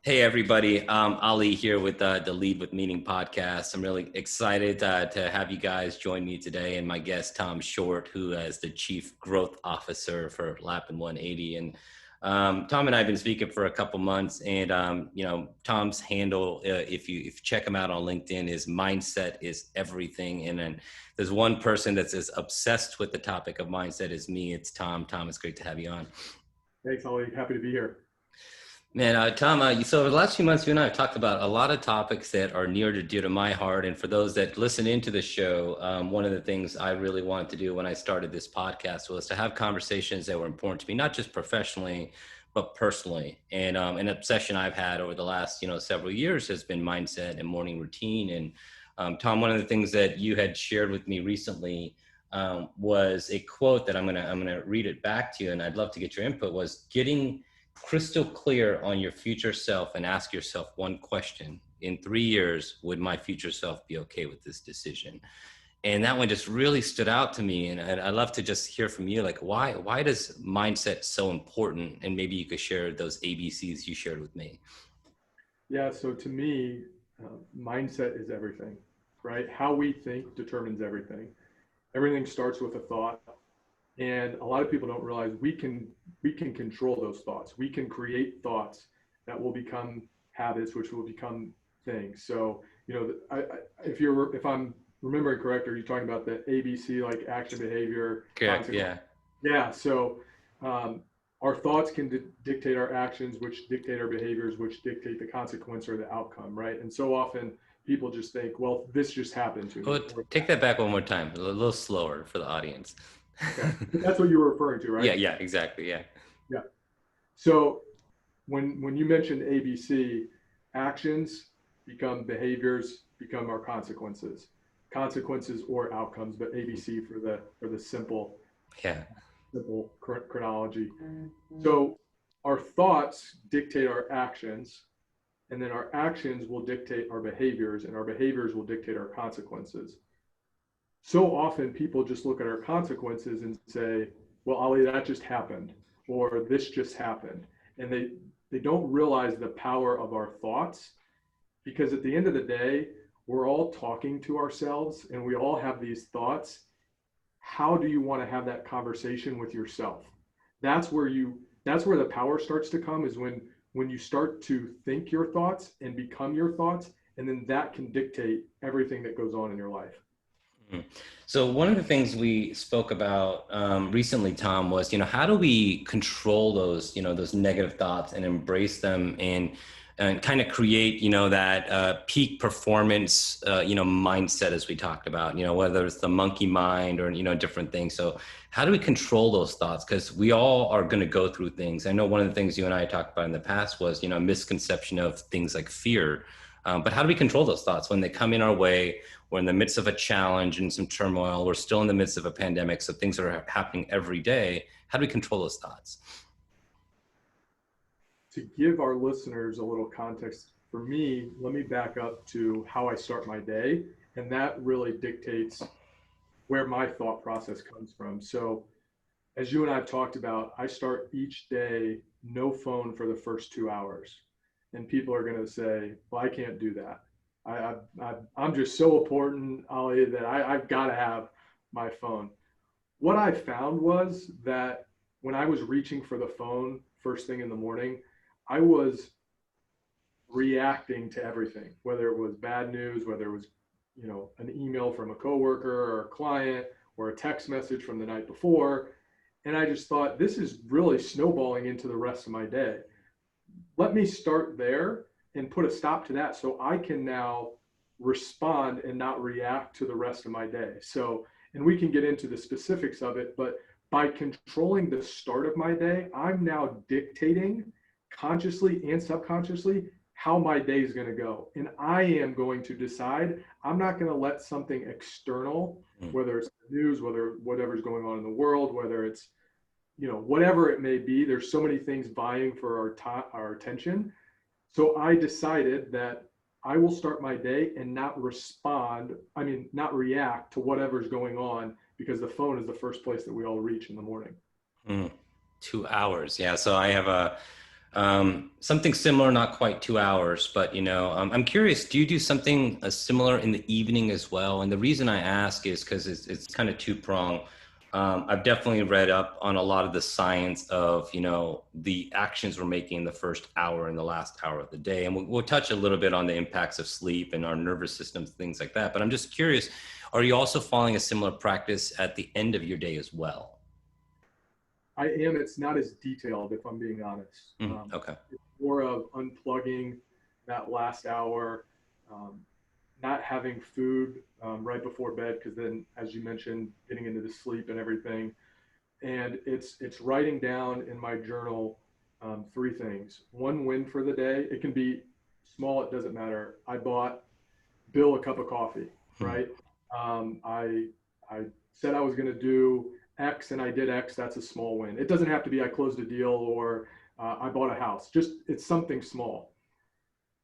Hey everybody, Ali here with the Lead with Meaning podcast. I'm really excited to have you guys join me today, and my guest Tom Short, who is the Chief Growth Officer for Lapin 180. And Tom and I have been speaking for a couple months, and Tom's handle, if you check him out on LinkedIn, is mindset is everything. And then there's one person that's as obsessed with the topic of mindset as me. It's Tom. Tom, it's great to have you on. Thanks, Ollie. Happy to be here. Man, Tom, so over the last few months, you and I have talked about a lot of topics that are near to dear to my heart. And for those that listen into the show, one of the things I really wanted to do when I started this podcast was to have conversations that were important to me, not just professionally, but personally. And an obsession I've had over the last, several years has been mindset and morning routine. And Tom, one of the things that you had shared with me recently was a quote that I'm gonna read it back to you, and I'd love to get your input. Was getting crystal clear on your future self and ask yourself one question: in 3 years, would my future self be okay with this decision? And that one just really stood out to me. And I'd love to just hear from you, like, why does mindset so important? And maybe you could share those ABCs you shared with me. Yeah, so to me, mindset is everything, right? How we think determines everything. Everything starts with a thought, and a lot of people don't realize we can control those thoughts. We can create thoughts that will become habits, which will become things. So, if I'm remembering correct, are you talking about the ABC, like action, behavior, Correct. consequence? Yeah. Yeah. So our thoughts can dictate our actions, which dictate our behaviors, which dictate the consequence or the outcome, right? And so often people just think, well, this just happened to me. Oh, take that back one more time, a little slower for the audience. Okay. That's what you were referring to, Yeah. right? Yeah. Exactly. Yeah. Yeah. So when you mentioned ABC, actions become behaviors, become our consequences or outcomes, but ABC for the Yeah. simple chronology. So our thoughts dictate our actions, and then our actions will dictate our behaviors, and our behaviors will dictate our consequences. So often people just look at our consequences and say, well, Ali, that just happened, or this just happened. And they don't realize the power of our thoughts, because at the end of the day, we're all talking to ourselves and we all have these thoughts. How do you want to have that conversation with yourself? That's where the power starts to come, is when you start to think your thoughts and become your thoughts, and then that can dictate everything that goes on in your life. Mhm. So one of the things we spoke about recently, Tom, was, how do we control those, those negative thoughts and embrace them and kind of create, that peak performance, mindset, as we talked about, whether it's the monkey mind or, different things. So how do we control those thoughts? Because we all are going to go through things. I know one of the things you and I talked about in the past was, misconception of things like fear. But how do we control those thoughts when they come in our way? We're in the midst of a challenge and some turmoil. We're still in the midst of a pandemic, so things are happening every day. How do we control those thoughts? To give our listeners a little context, for me, let me back up to how I start my day. And that really dictates where my thought process comes from. So, as you and I have talked about, I start each day no phone for the first 2 hours. And people are going to say, well, I can't do that. I'm just so important, Ali, that I've got to have my phone. What I found was that when I was reaching for the phone first thing in the morning, I was reacting to everything, whether it was bad news, whether it was, an email from a coworker or a client or a text message from the night before. And I just thought, this is really snowballing into the rest of my day. Let me start there and put a stop to that, so I can now respond and not react to the rest of my day. So, and we can get into the specifics of it, but by controlling the start of my day, I'm now dictating consciously and subconsciously how my day is going to go. And I am going to decide, I'm not going to let something external, whether it's news, whatever's going on in the world, whether it's, whatever it may be, there's so many things vying for our attention. So I decided that I will start my day and not react to whatever's going on, because the phone is the first place that we all reach in the morning. Mm, 2 hours. Yeah. So I have Something similar, not quite 2 hours, but I'm curious. Do you do something similar in the evening as well? And the reason I ask is because it's kind of two prong. I've definitely read up on a lot of the science of the actions we're making in the first hour and the last hour of the day, and we'll touch a little bit on the impacts of sleep and our nervous systems, things like that. But I'm just curious, are you also following a similar practice at the end of your day as well? I am. It's not as detailed, if I'm being honest. Okay. It's more of unplugging that last hour, um, not having food right before bed, because then, as you mentioned, getting into the sleep and everything. And it's writing down in my journal three things. One win for the day. It can be small. It doesn't matter. I bought Bill a cup of coffee, Hmm. right? I said I was going to do X and I did X. That's a small win. It doesn't have to be I closed a deal or I bought a house. Just it's something small.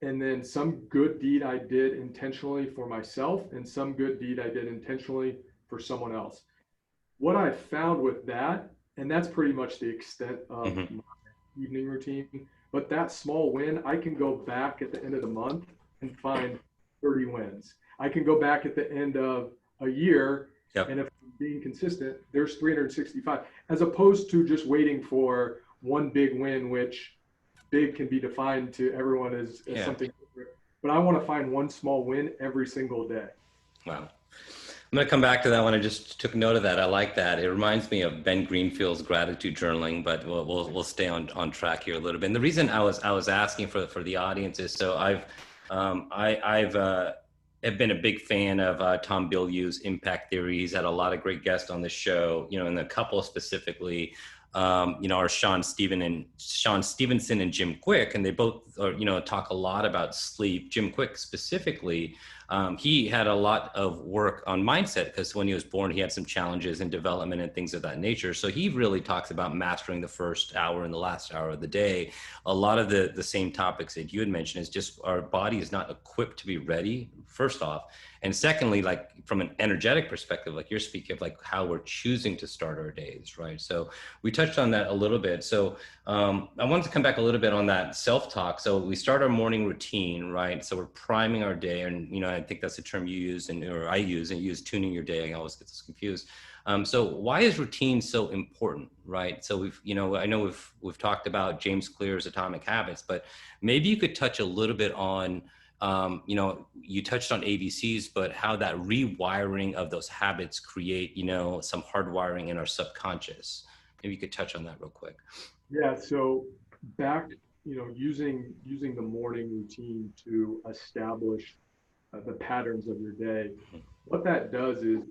And then some good deed I did intentionally for myself and some good deed I did intentionally for someone else. What I found with that, and that's pretty much the extent of Hmm. my evening routine, but that small win, I can go back at the end of the month and find 30 wins. I can go back at the end of a year, and Yep. if I'm being consistent, there's 365, as opposed to just waiting for one big win, which big can be defined to everyone as Yeah. something different. But I want to find one small win every single day. Wow. I'm going to come back to that one. I just took note of that. I like that. It reminds me of Ben Greenfield's gratitude journaling, but we'll stay on track here a little bit. And the reason I was asking for the audience is so I've have been a big fan of Tom Bilyeu's impact theory. He's had a lot of great guests on the show, and a couple specifically, are Sean Stevenson and Jim Quick, and they both talk a lot about sleep. Jim Quick specifically, he had a lot of work on mindset because when he was born, he had some challenges in development and things of that nature. So he really talks about mastering the first hour and the last hour of the day. A lot of the same topics that you had mentioned is just our body is not equipped to be ready, first off. And secondly, like from an energetic perspective, like you're speaking of like how we're choosing to start our days, right? So we touched on that a little bit. So I wanted to come back a little bit on that self-talk. So we start our morning routine, right? So we're priming our day, and I think that's the term you use, or I use, and you use tuning your day. I always get this confused. So why is routine so important, right? So I know we've talked about James Clear's Atomic Habits, but maybe you could touch a little bit on, you touched on ABCs, but how that rewiring of those habits create, some hardwiring in our subconscious. Maybe you could touch on that real quick. Yeah, so back, using the morning routine to establish the patterns of your day. What that does is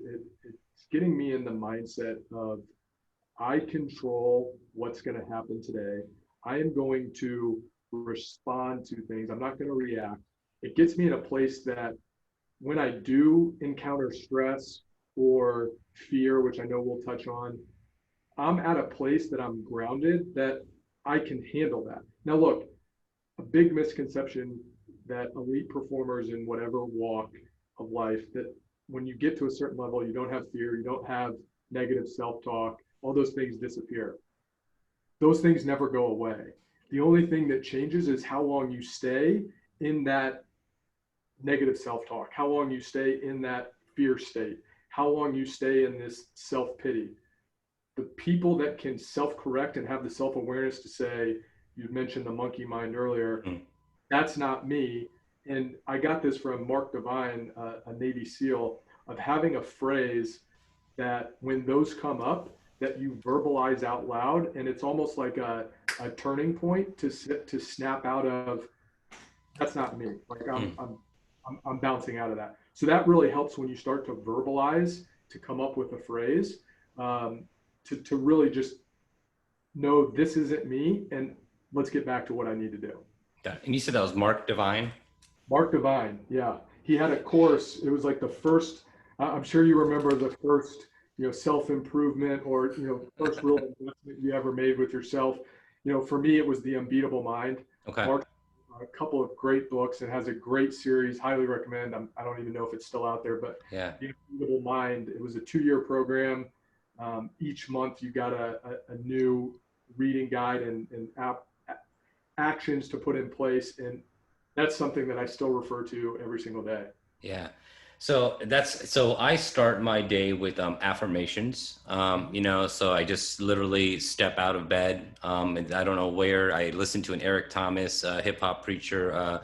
it's getting me in the mindset of I control what's going to happen today. I am going to respond to things. I'm not going to react. It gets me in a place that when I do encounter stress or fear, which I know we'll touch on, I'm at a place that I'm grounded that I can handle that. Now, look, a big misconception that elite performers in whatever walk of life that when you get to a certain level, you don't have fear, you don't have negative self-talk, all those things disappear. Those things never go away. The only thing that changes is how long you stay in that negative self-talk, how long you stay in that fear state, how long you stay in this self-pity. The people that can self-correct and have the self-awareness to say, you mentioned the monkey mind earlier, Mm. that's not me. And I got this from Mark Devine, a Navy SEAL, of having a phrase that when those come up, that you verbalize out loud, and it's almost like a turning point to snap out of. That's not me. Like Mm. I'm bouncing out of that. So that really helps when you start to verbalize to come up with a phrase, um, to really just know this isn't me, and let's get back to what I need to do. Yeah. And you said that was Mark Divine? Mark Devine, yeah, he had a course. It was like the first. I'm sure you remember the first, self improvement or first real investment you ever made with yourself. For me, it was The Unbeatable Mind. Okay. Mark, a couple of great books and has a great series. Highly recommend. I don't even know if it's still out there, but Yeah. The Unbeatable Mind. It was a 2-year program. Each month you got a new reading guide and app actions to put in place. And that's something that I still refer to every single day. Yeah. So I start my day with affirmations. So I just literally step out of bed. And I don't know where. I listened to an Eric Thomas, hip hop preacher,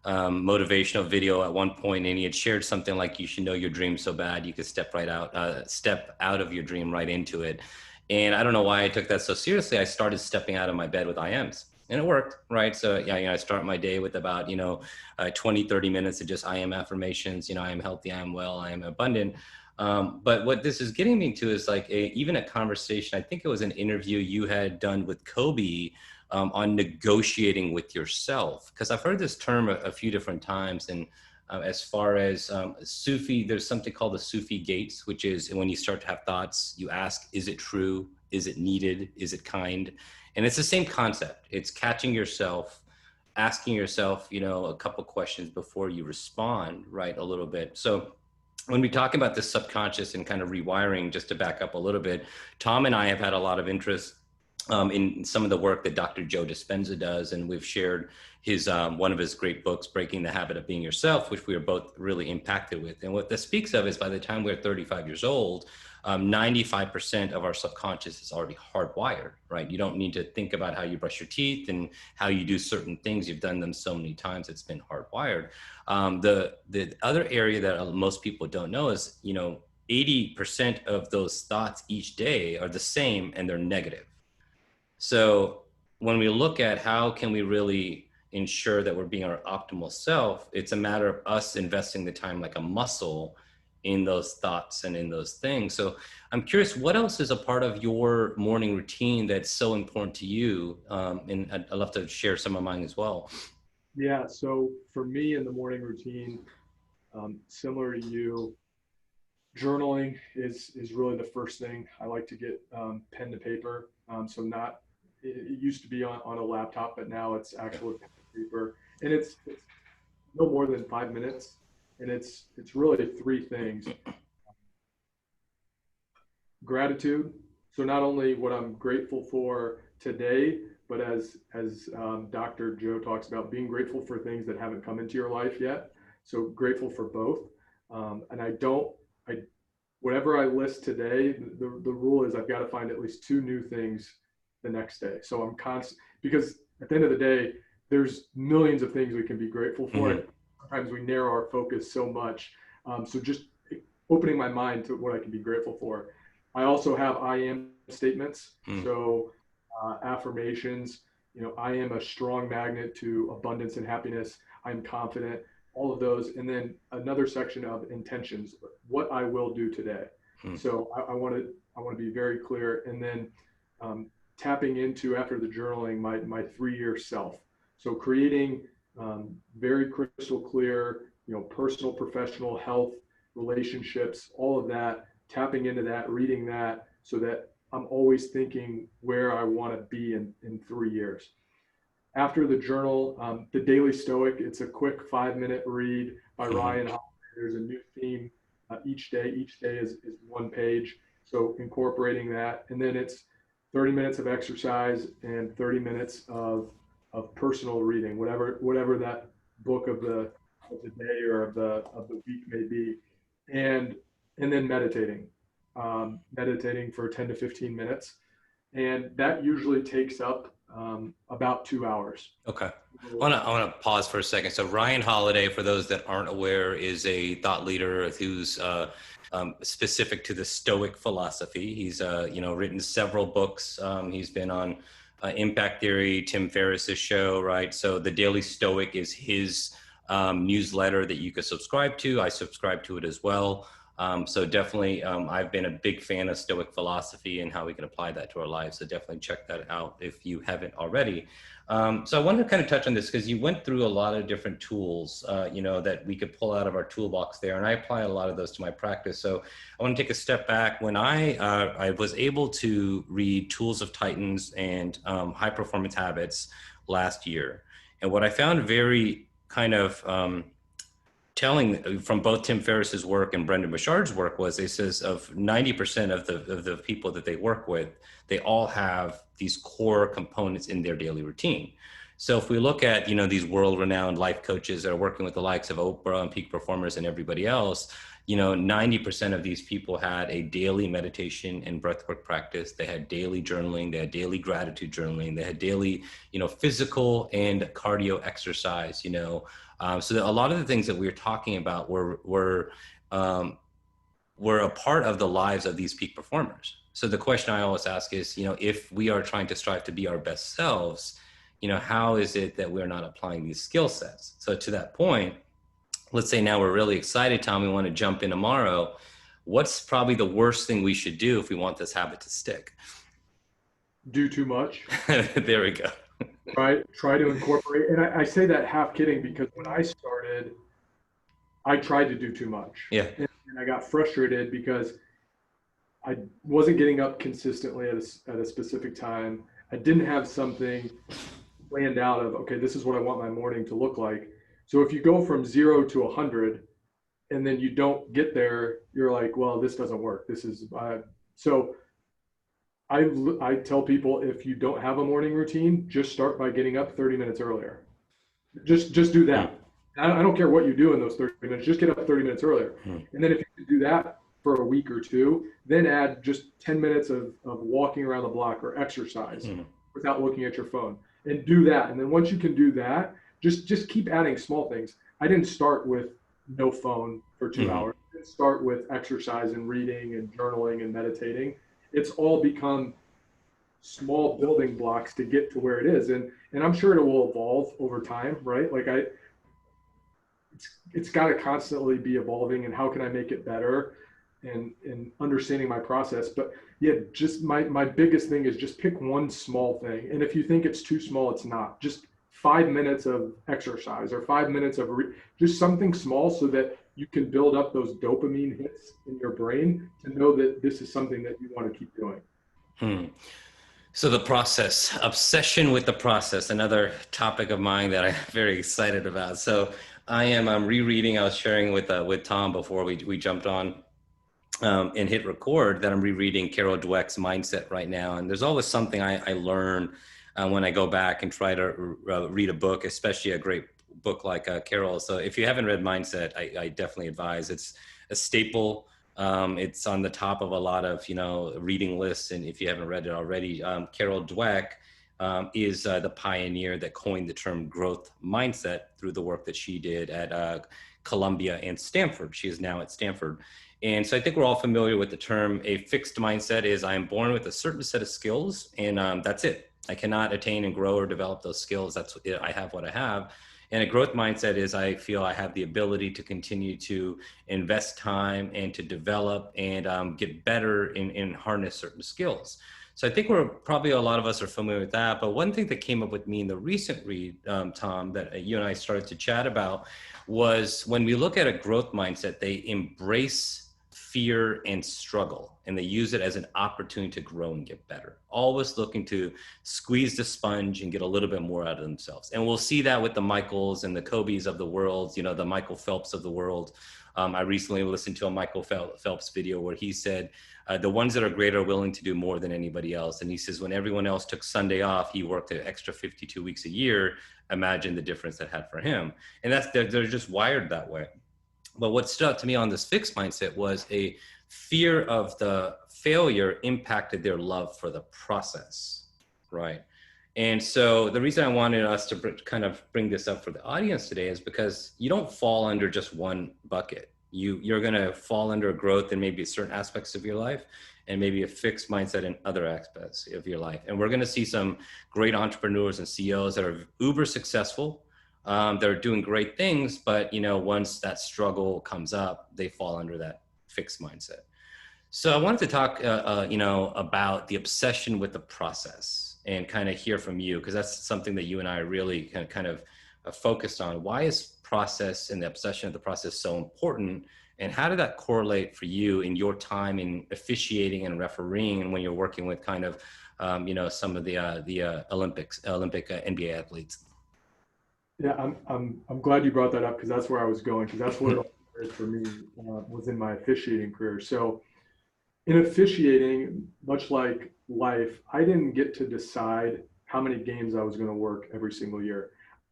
motivational video at one point, and he had shared something like, "You should know your dream so bad you could step out of your dream right into it." And I don't know why I took that so seriously. I started stepping out of my bed with IMs, and it worked, right? So yeah, I start my day with about 20, 30 minutes of just I am affirmations. I am healthy, I am well, I am abundant. But what this is getting me to is like even a conversation. I think it was an interview you had done with Kobe on negotiating with yourself. Because I've heard this term a few different times. And as far as Sufi, there's something called the Sufi gates, which is when you start to have thoughts, you ask, is it true? Is it needed? Is it kind? And it's the same concept. It's catching yourself, asking yourself, a couple questions before you respond, right? A little bit. So when we talk about the subconscious and kind of rewiring, just to back up a little bit, Tom and I have had a lot of interest in some of the work that Dr. Joe Dispenza does, and we've shared his one of his great books, Breaking the Habit of Being Yourself, which we are both really impacted with. And what this speaks of is by the time we're 35 years old, 95% of our subconscious is already hardwired, right? You don't need to think about how you brush your teeth and how you do certain things. You've done them so many times, it's been hardwired. The other area that most people don't know is, 80% of those thoughts each day are the same and they're negative. So when we look at how can we really ensure that we're being our optimal self, it's a matter of us investing the time like a muscle in those thoughts and in those things. So I'm curious, what else is a part of your morning routine that's so important to you? And I'd love to share some of mine as well. Yeah. So for me in the morning routine, similar to you, journaling is really the first thing. I like to get pen to paper. So not it used to be on a laptop, but now it's actual pen to paper, and it's no more than 5 minutes, and it's really three things: gratitude. So not only what I'm grateful for today, but as Dr. Joe talks about, being grateful for things that haven't come into your life yet. So grateful for both. And I whatever I list today, the rule is I've got to find at least two new things the next day. So I'm constant, because at the end of the day, there's millions of things we can be grateful for. Mm-hmm. And sometimes we narrow our focus so much. So just opening my mind to what I can be grateful for. I also have I am statements. So affirmations, I am a strong magnet to abundance and happiness. I'm confident, all of those. And then another section of intentions, what I will do today. So I want to be very clear. And then tapping into, after the journaling, my 3-year self. So creating very crystal clear, personal, professional, health, relationships, all of that, tapping into that, reading that, so that I'm always thinking where I want to be in 3 years. After the journal, the Daily Stoic, it's a quick 5-minute read by Ryan Holiday. There's a new theme each day. Each day is one page. So incorporating that. And then it's 30 minutes of exercise and 30 minutes of personal reading, whatever that book of the day or of the week may be. And then meditating for 10 to 15 minutes. And that usually takes up about 2 hours. Okay. I want to pause for a second. So Ryan Holiday, for those that aren't aware, is a thought leader who's specific to the Stoic philosophy. He's written several books. He's been on Impact Theory, Tim Ferriss's show, right? So the Daily Stoic is his newsletter that you could subscribe to. I subscribe to it as well. So definitely, I've been a big fan of Stoic philosophy and how we can apply that to our lives. So definitely check that out if you haven't already. So I wanted to kind of touch on this because you went through a lot of different tools, that we could pull out of our toolbox there. And I apply a lot of those to my practice. So I want to take a step back. When I was able to read Tools of Titans and High Performance Habits last year. And what I found very kind of telling from both Tim Ferriss's work and Brendan Burchard's work was, it says of 90% of the people that they work with, they all have these core components in their daily routine. So if we look at, these world-renowned life coaches that are working with the likes of Oprah and Peak Performers and everybody else, 90% of these people had a daily meditation and breathwork practice. They had daily journaling, they had daily gratitude journaling, they had daily, physical and cardio exercise, so that a lot of the things that we were talking about were a part of the lives of these peak performers. So the question I always ask is, if we are trying to strive to be our best selves, how is it that we're not applying these skill sets? So to that point, let's say now we're really excited, Tom, we want to jump in tomorrow. What's probably the worst thing we should do if we want this habit to stick? Do too much. There we go. Try to incorporate. And I say that half kidding because when I started, I tried to do too much. Yeah. And I got frustrated because I wasn't getting up consistently at a specific time. I didn't have something planned out of, okay, this is what I want my morning to look like. So if you go from 0 to 100 and then you don't get there, you're like, well, this doesn't work. This is, so I tell people, if you don't have a morning routine, just start by getting up 30 minutes earlier. Just do that. I don't care what you do in those 30 minutes, just get up 30 minutes earlier. And then if you can do that for a week or two, then add just 10 minutes of walking around the block or exercise without looking at your phone, and do that. And then once you can do that, just keep adding small things. I didn't start with no phone for 2 hours. I didn't start with exercise and reading and journaling and meditating. It's all become small building blocks to get to where it is. And I'm sure it will evolve over time, right? Like it's got to constantly be evolving, and how can I make it better, and understanding my process. But yeah, just my biggest thing is just pick one small thing. And if you think it's too small, it's not. Just 5 minutes of exercise or 5 minutes of just something small, so that you can build up those dopamine hits in your brain to know that this is something that you want to keep doing. So the process, obsession with the process, another topic of mine that I'm very excited about. So I'm rereading, I was sharing with Tom before we jumped on and hit record, that I'm rereading Carol Dweck's Mindset right now. And there's always something I learn when I go back and try to read a book, especially a great book like Carol. So if you haven't read Mindset, I definitely advise. It's a staple. It's on the top of a lot of, reading lists. And if you haven't read it already, Carol Dweck is the pioneer that coined the term growth mindset through the work that she did at Columbia and Stanford. She is now at Stanford. And so I think we're all familiar with the term. A fixed mindset is, I am born with a certain set of skills, and that's it. I cannot attain and grow or develop those skills. That's I have what I have. And a growth mindset is, I feel I have the ability to continue to invest time and to develop and get better in harness certain skills. So I think probably a lot of us are familiar with that. But one thing that came up with me in the recent read, Tom, that you and I started to chat about, was when we look at a growth mindset, they embrace fear and struggle, and they use it as an opportunity to grow and get better, always looking to squeeze the sponge and get a little bit more out of themselves. And we'll see that with the Michaels and the Kobes of the world, the Michael Phelps of the world. I recently listened to a Michael Phelps video where he said, the ones that are great are willing to do more than anybody else. And he says, when everyone else took Sunday off, he worked an extra 52 weeks a year. Imagine the difference that had for him. And they're just wired that way. But what stood out to me on this fixed mindset was a fear of the failure impacted their love for the process, right? And so the reason I wanted us to kind of bring this up for the audience today is because you don't fall under just one bucket. You're going to fall under growth in maybe certain aspects of your life, and maybe a fixed mindset in other aspects of your life. And we're going to see some great entrepreneurs and CEOs that are uber successful. They're doing great things, but once that struggle comes up, they fall under that fixed mindset. So I wanted to talk, about the obsession with the process and kind of hear from you, because that's something that you and I really kind of focused on. Why is process and the obsession of the process so important? And how did that correlate for you in your time in officiating and refereeing, and when you're working with kind of, some of the Olympic NBA athletes? Yeah, I'm glad you brought that up, because that's where I was going, because that's what it all started for me, was in my officiating career. So in officiating, much like life, I didn't get to decide how many games I was going to work every single year.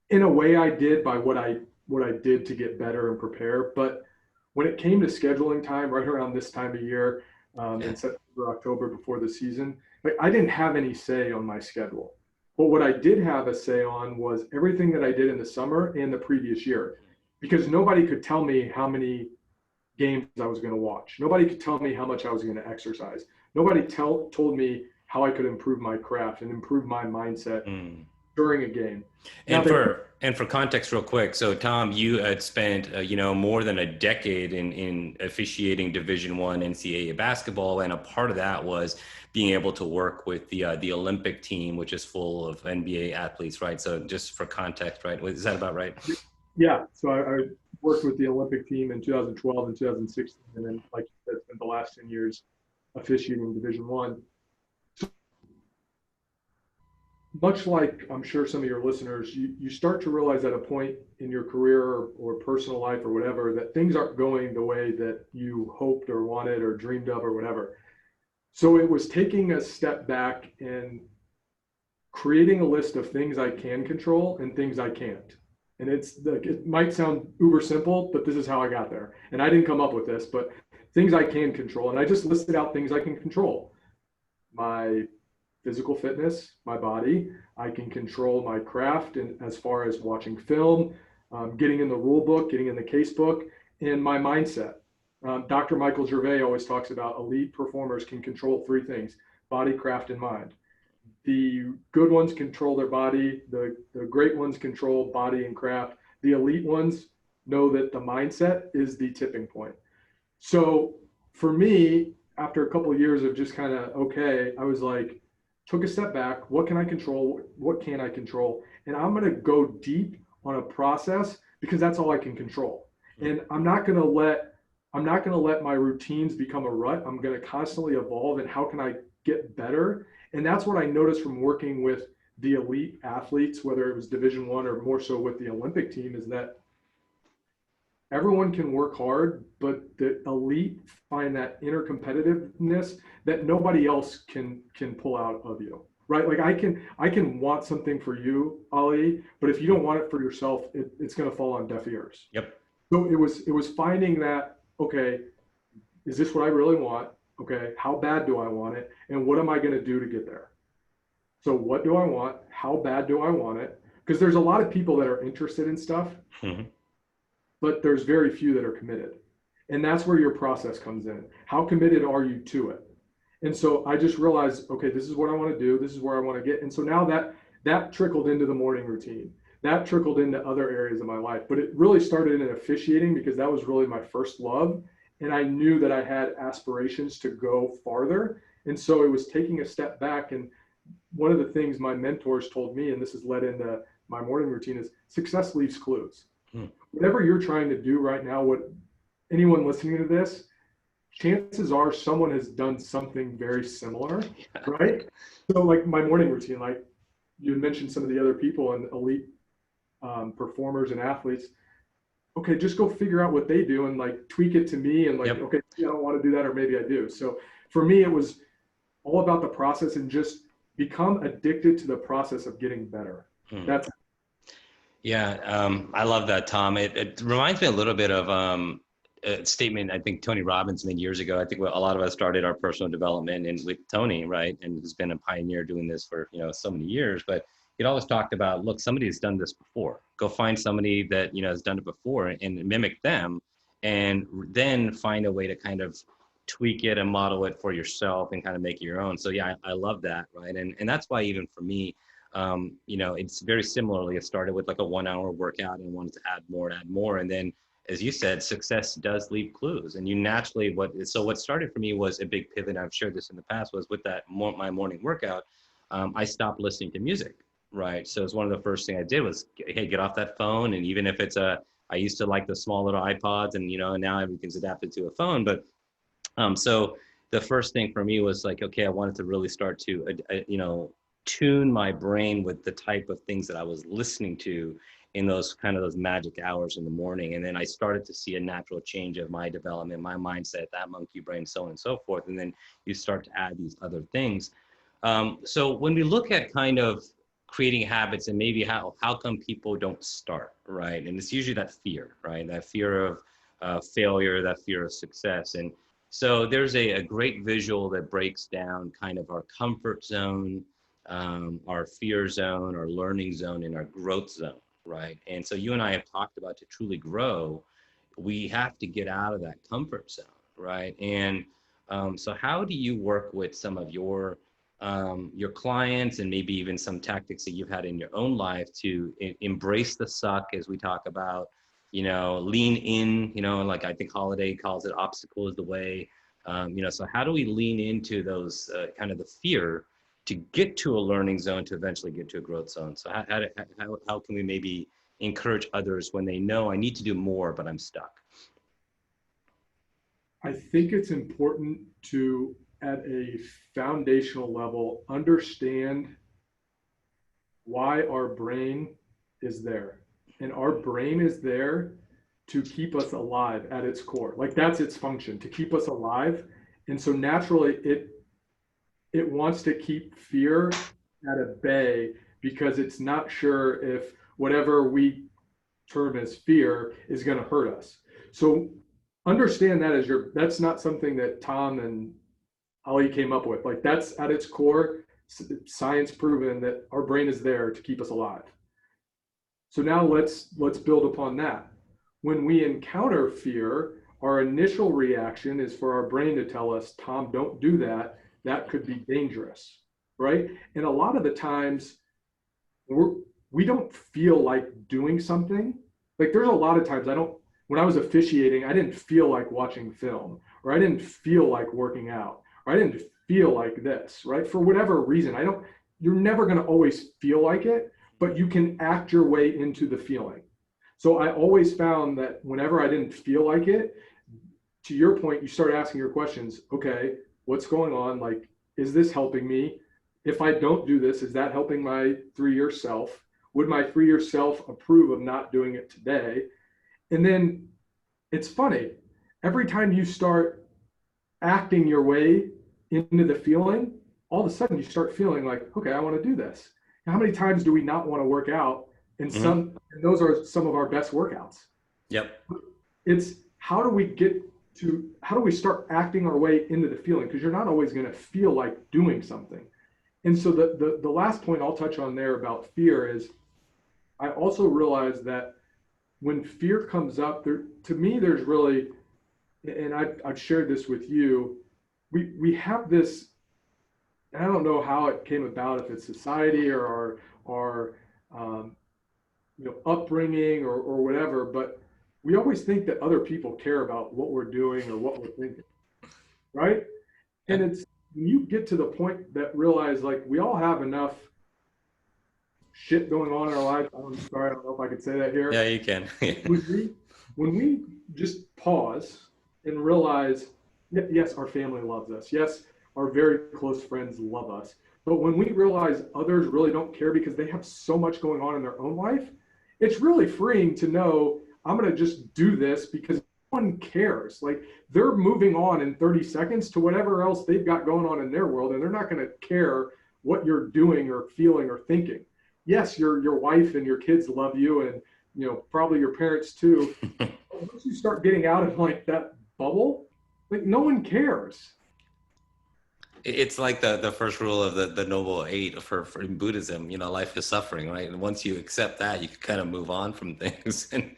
In a way, I did by what I did to get better and prepare. But when it came to scheduling time, right around this time of year, Yeah. in September, October, before the season, like I didn't have any say on my schedule. But what I did have a say on was everything that I did in the summer and the previous year, because nobody could tell me how many games I was going to watch. Nobody could tell me how much I was going to exercise. Nobody told me how I could improve my craft and improve my mindset Mm. during a game. Now And they, for context, real quick, so Tom, you had spent more than a decade in officiating Division One NCAA basketball, and a part of that was being able to work with the Olympic team, which is full of NBA athletes, right? So just for context, right? Is that about right? yeah. So I worked with the Olympic team in 2012 and 2016, and then, like you said, spent the last 10 years officiating Division One. Much like I'm sure some of your listeners, you start to realize at a point in your career or personal life or whatever that things aren't going the way that you hoped or wanted or dreamed of or whatever. So it was taking a step back and creating a list of things I can control and things I can't. And it's like, it might sound uber simple, but this is how I got there. And I didn't come up with this, but things I can control. And I just listed out things I can control: my physical fitness, my body. I can control my craft, and as far as watching film, getting in the rule book, getting in the case book, and my mindset. Dr. Michael Gervais always talks about elite performers can control three things: body, craft, and mind. The good ones control their body. The great ones control body and craft. The elite ones know that the mindset is the tipping point. So for me, after a couple of years of just kind of, okay, I was like, took a step back. What can I control? What can I control? And I'm going to go deep on a process because that's all I can control. And I'm not going to let my routines become a rut. I'm going to constantly evolve, and how can I get better? And that's what I noticed from working with the elite athletes, whether it was Division One or more so with the Olympic team, is that everyone can work hard, but the elite find that inner competitiveness that nobody else can pull out of you. Right? Like I can want something for you, Ali, but if you don't want it for yourself, it's going to fall on deaf ears. Yep. So it was finding that, okay, is this what I really want? Okay, how bad do I want it? And what am I going to do to get there? So what do I want? How bad do I want it? Because there's a lot of people that are interested in stuff, Mhm. but there's very few that are committed. And that's where your process comes in. How committed are you to it? And so I just realized, okay, this is what I want to do. This is where I want to get. And so now that trickled into the morning routine. That trickled into other areas of my life. But it really started in officiating because that was really my first love. And I knew that I had aspirations to go farther. And so it was taking a step back. And one of the things my mentors told me, and this has led into my morning routine, is success leaves clues. Hmm. Whatever you're trying to do right now, what anyone listening to this, chances are someone has done something very similar, right? So like my morning routine, like you had mentioned some of the other people and elite performers and athletes. Okay, just go figure out what they do and like tweak it to me and like, Yep. okay, I don't want to do that, or maybe I do. So for me, it was all about the process and just become addicted to the process of getting better. Hmm. That's Yeah, I love that, Tom. It reminds me a little bit of a statement I think Tony Robbins made years ago. I think a lot of us started our personal development and with Tony, right? And he's been a pioneer doing this for so many years. But he'd always talked about, look, somebody has done this before. Go find somebody that has done it before and mimic them, and then find a way to kind of tweak it and model it for yourself and kind of make it your own. So yeah, I love that, right? And that's why even for me, it's very similarly. It started with like a 1 hour workout and wanted to add more. And then, as you said, success does leave clues. And you naturally, what started for me was a big pivot. I've shared this in the past, was with my morning workout. I stopped listening to music, right? So it's one of the first thing I did was, hey, get off that phone. And even if I used to like the small little iPods and, now everything's adapted to a phone. But so the first thing for me was like, okay, I wanted to really start to, tune my brain with the type of things that I was listening to in those magic hours in the morning. And then I started to see a natural change of my development, my mindset, that monkey brain, so on and so forth. And then you start to add these other things. So when we look at kind of creating habits, and maybe how come people don't start, right? And it's usually that fear, right? That fear of failure, that fear of success. And so there's a great visual that breaks down kind of our comfort zone, our fear zone, our learning zone, and our growth zone, right? And so you and I have talked about, to truly grow, we have to get out of that comfort zone, right? And so how do you work with some of your clients, and maybe even some tactics that you've had in your own life to embrace the suck, as we talk about, lean in, like I think Holiday calls it, obstacle is the way. So how do we lean into those kind of the fear to get to a learning zone, to eventually get to a growth zone? So how can we maybe encourage others when they know I need to do more, but I'm stuck? I think it's important to, at a foundational level, understand why our brain is there. And our brain is there to keep us alive at its core. Like that's its function, to keep us alive. And so naturally it wants to keep fear at a bay because it's not sure if whatever we term as fear is going to hurt us. So understand that as that's not something that Tom and Ali came up with. Like that's at its core, science proven that our brain is there to keep us alive. So now let's build upon that. When we encounter fear, our initial reaction is for our brain to tell us, Tom, don't do that. That could be dangerous, right? And a lot of the times we don't feel like doing something. Like there's a lot of times when I was officiating, I didn't feel like watching film, or I didn't feel like working out, or I didn't feel like this, right? For whatever reason, you're never going to always feel like it, but you can act your way into the feeling. So I always found that whenever I didn't feel like it, to your point, you start asking your questions. Okay, what's going on? Like, is this helping me? If I don't do this, is that helping my 3-year self? Would my 3-year self approve of not doing it today? And then it's funny, every time you start acting your way into the feeling, all of a sudden you start feeling like, okay, I want to do this. How many times do we not want to work out? And those are some of our best workouts. Yep. It's how do we start acting our way into the feeling? Because you're not always going to feel like doing something. And so the last point I'll touch on there about fear is I also realize that when fear comes up, to me, there's really, and I've shared this with you, we have this, and I don't know how it came about, if it's society or our upbringing or whatever, but we always think that other people care about what we're doing or what we're thinking, right? And it's when you get to the point that realize like we all have enough shit going on in our life. I'm sorry, I don't know if I could say that here. Yeah, you can. when we just pause and realize, yes, our family loves us. Yes, our very close friends love us. But when we realize others really don't care because they have so much going on in their own life, it's really freeing to know I'm going to just do this because no one cares. Like they're moving on in 30 seconds to whatever else they've got going on in their world, and they're not going to care what you're doing or feeling or thinking. Yes, your wife and your kids love you, and probably your parents too. Once you start getting out of like that bubble, like no one cares. It's like the first rule of the Noble Eight for in Buddhism, life is suffering, right? And once you accept that, you can kind of move on from things and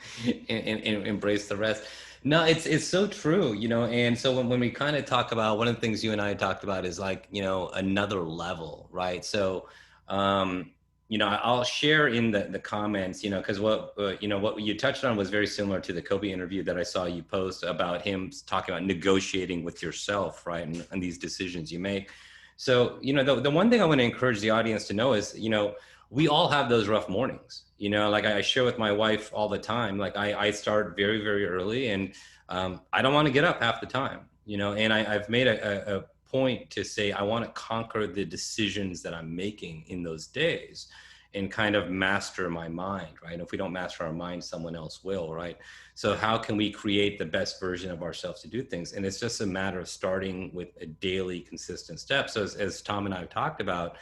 embrace the rest. No, it's so true, and so when we kind of talk about, one of the things you and I talked about is like, another level, right? So, I'll share in the comments, because what you touched on was very similar to the Kobe interview that I saw you post about him talking about negotiating with yourself, right? And these decisions you make. So, the one thing I want to encourage the audience to know is, we all have those rough mornings, like I share with my wife all the time. Like I start very, very early, and I don't want to get up half the time, and I've made a point to say I want to conquer the decisions that I'm making in those days and kind of master my mind, right? If we don't master our mind, someone else will, right? So how can we create the best version of ourselves to do things? And it's just a matter of starting with a daily consistent step. So as Tom and I have talked about,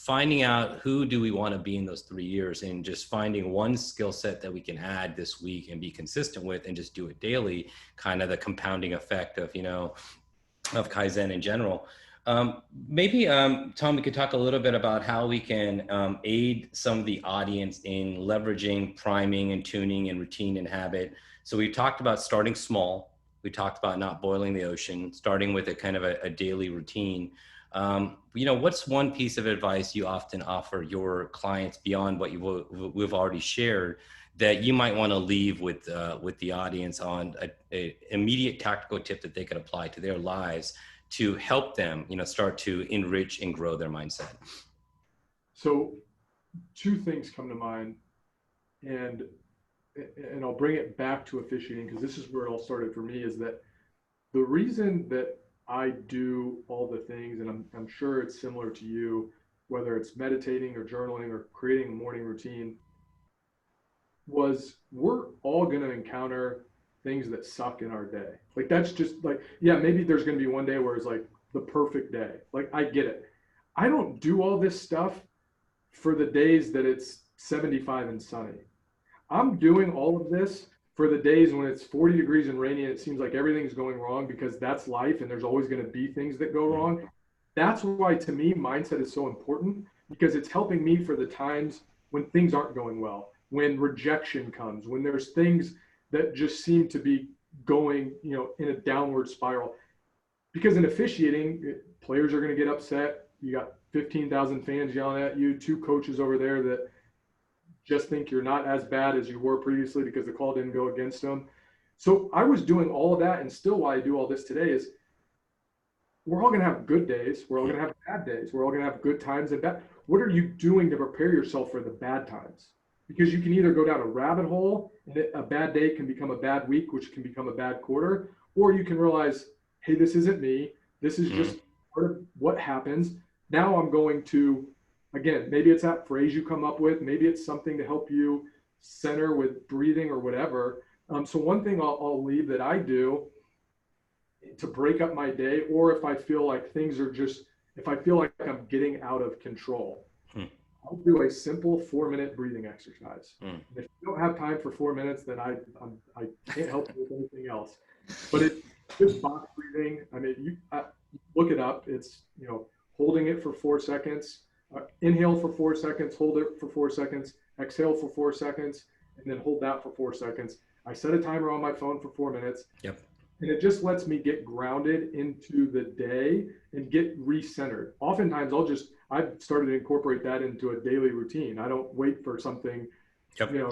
finding out who do we want to be in those 3 years, and just finding one skill set that we can add this week and be consistent with and just do it daily, kind of the compounding effect of, of Kaizen in general. Maybe, Tom, we could talk a little bit about how we can aid some of the audience in leveraging priming and tuning and routine and habit. So we talked about starting small. We talked about not boiling the ocean, starting with a kind of a daily routine. What's one piece of advice you often offer your clients beyond what we've already shared that you might want to leave with the audience on a immediate tactical tip that they could apply to their lives to help them, start to enrich and grow their mindset? So two things come to mind, and I'll bring it back to officiating because this is where it all started for me, is that the reason that I do all the things, and I'm sure it's similar to you, whether it's meditating or journaling or creating a morning routine, was we're all going to encounter things that suck in our day. Like, that's just like, yeah, maybe there's going to be one day where it's like the perfect day. Like, I get it. I don't do all this stuff for the days that it's 75 and sunny. I'm doing all of this for the days when it's 40 degrees and rainy and it seems like everything's going wrong, because that's life and there's always going to be things that go wrong. That's why, to me, mindset is so important, because it's helping me for the times when things aren't going well, when rejection comes, when there's things that just seem to be going, in a downward spiral. Because in officiating, players are going to get upset. You got 15,000 fans yelling at you, two coaches over there that just think you're not as bad as you were previously because the call didn't go against them. So I was doing all of that, and still why I do all this today is we're all going to have good days. We're all going to have bad days. We're all going to have good times and bad. What are you doing to prepare yourself for the bad times? Because you can either go down a rabbit hole and a bad day can become a bad week, which can become a bad quarter, or you can realize, hey, this isn't me. This is just part of what happens. Now I'm going to, again, maybe it's that phrase you come up with. Maybe it's something to help you center with breathing or whatever. So one thing I'll leave that I do to break up my day, or if I feel like things are just, if I feel like I'm getting out of control, I'll do a simple 4-minute breathing exercise. If you don't have time for 4 minutes, then I can't help you with anything else. But it's just box breathing. I mean, you look it up. It's, holding it for 4 seconds, inhale for 4 seconds, hold it for 4 seconds, exhale for 4 seconds, and then hold that for 4 seconds. I set a timer on my phone for 4 minutes. Yep. And it just lets me get grounded into the day and get recentered. Oftentimes I've started to incorporate that into a daily routine. I don't wait for something, to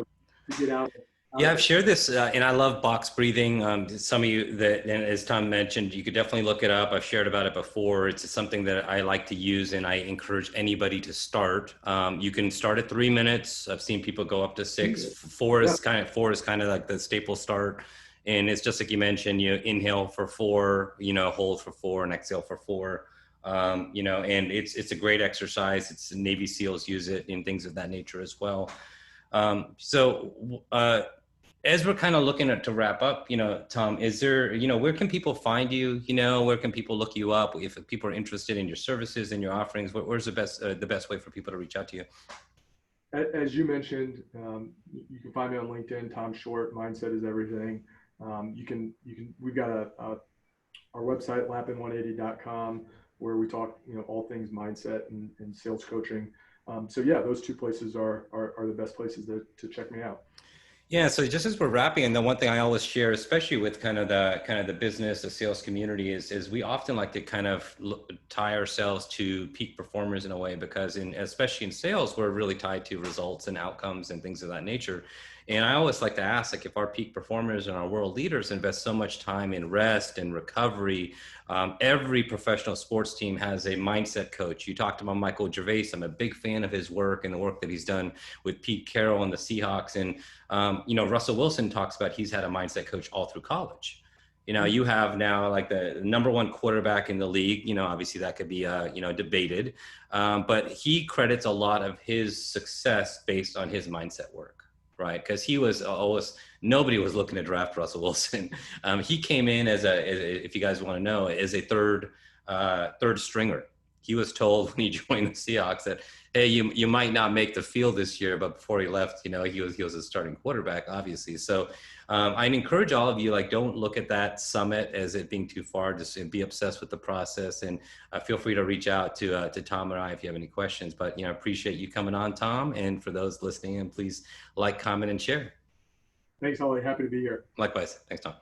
get out. Yeah, I've shared this, and I love box breathing. Some of you that, and as Tom mentioned, you could definitely look it up. I've shared about it before. It's something that I like to use, and I encourage anybody to start. You can start at 3 minutes. I've seen people go up to 6. Four is kind of like the staple start. And it's just like you mentioned, inhale for 4, hold for 4, and exhale for 4. And it's a great exercise. It's Navy SEALs use it and things of that nature as well. As we're kind of looking to wrap up, Tom, is there, where can people find you? Where can people look you up if people are interested in your services and your offerings? Where's the best way for people to reach out to you? As you mentioned, you can find me on LinkedIn, Tom Short. Mindset is everything. We've got our website, lapin180.com, where we talk, all things mindset and sales coaching. So yeah, those two places are the best places to check me out. Yeah. So just as we're wrapping, and the one thing I always share, especially with kind of the business, the sales community, is we often like to kind of tie ourselves to peak performers in a way, because especially in sales, we're really tied to results and outcomes and things of that nature. And I always like to ask, if our peak performers and our world leaders invest so much time in rest and recovery, every professional sports team has a mindset coach. You talked about Michael Gervais. I'm a big fan of his work and the work that he's done with Pete Carroll and the Seahawks. And, Russell Wilson talks about he's had a mindset coach all through college. You have now like the number 1 quarterback in the league, obviously that could be, debated, but he credits a lot of his success based on his mindset work. Right, because he was nobody was looking to draft Russell Wilson. He came in as if you guys want to know, as a third stringer. he was told when he joined the Seahawks that, hey, you might not make the field this year, but before he left, he was a starting quarterback, obviously. So I'd encourage all of you, like, don't look at that summit as it being too far. Just be obsessed with the process, and feel free to reach out to Tom or I if you have any questions. But I appreciate you coming on, Tom, and for those listening, and please like, comment, and share. Thanks, Holly. Happy to be here. Likewise. Thanks, Tom.